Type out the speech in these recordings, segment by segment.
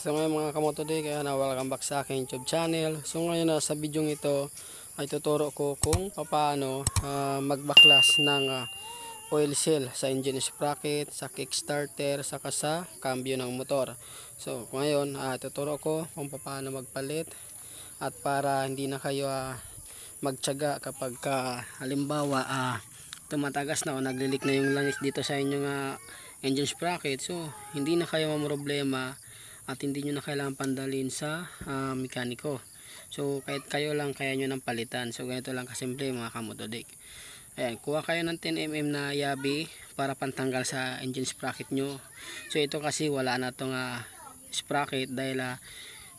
So ngayon mga kamotodik, kaya na welcome back sa aking YouTube channel. So ngayon sa video ito ay tuturo ko kung paano magbaklas ng oil seal sa engine sprocket, sa kickstarter, saka sa cambio ng motor. So ngayon tuturo ko kung paano magpalit at para hindi na kayo magtiyaga kapag halimbawa tumatagas na o naglilik na yung langis dito sa inyong engine sprocket. So hindi na kayo mamroblema at hindi nyo na kailangan pandalhin sa mekaniko. So kahit kayo lang kaya nyo ng palitan. So ganito lang kasimple mga kamotodik. Ayan, kuha kayo ng 10mm na yabi para pantanggal sa engine sprocket nyo. So ito kasi wala na tong sprocket dahil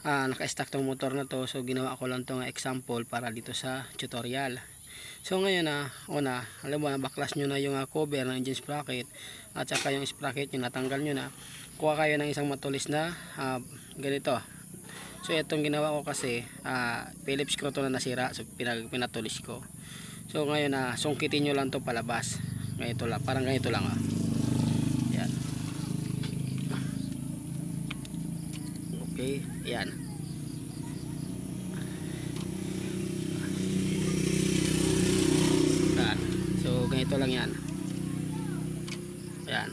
naka-stack tong motor na to. So ginawa ko lang tong example para dito sa tutorial. So ngayon una, alam mo baklas nyo na yung cover ng engine sprocket at saka yung sprocket nyo natanggal nyo na. Kuha kayo ng isang matulis na ganito. So itong ginawa ko kasi Phillips screw to na nasira, so pinatulis ko. So ngayon sungkitin nyo lang to palabas. Ganito lang, parang ganito lang yan. Okay, yan. So ganito lang yan. Yan.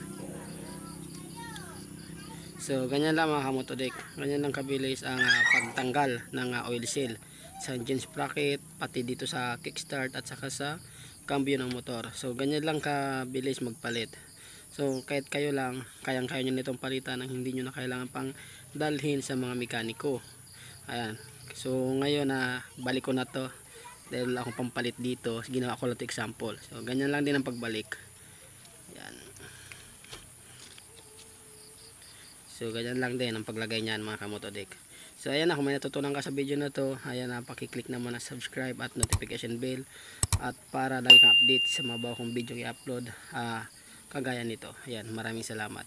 So ganyan lang mga kamotodik. Ganyan lang kabilis ang pagtanggal ng oil seal sa engine sprocket, pati dito sa kickstart at saka sa cambio ng motor. So ganyan lang kabilis magpalit. So kahit kayo lang, kayang-kaya nyo nitong palitan nang hindi nyo na kailangan pang dalhin sa mga mekaniko. Ayan. So ngayon balik ko na to dahil akong pampalit dito. Ginawa ko lang ito example. So ganyan lang din ang pagbalik. Ayan. So ganyan lang din ang paglagay niyan mga kamotodik. So ayan kung may natutunan ka sa video na to, ayan pakiclick naman na subscribe at notification bell at para lagi kang update sa mga bagong video i-upload kagaya nito. Ayan, maraming salamat.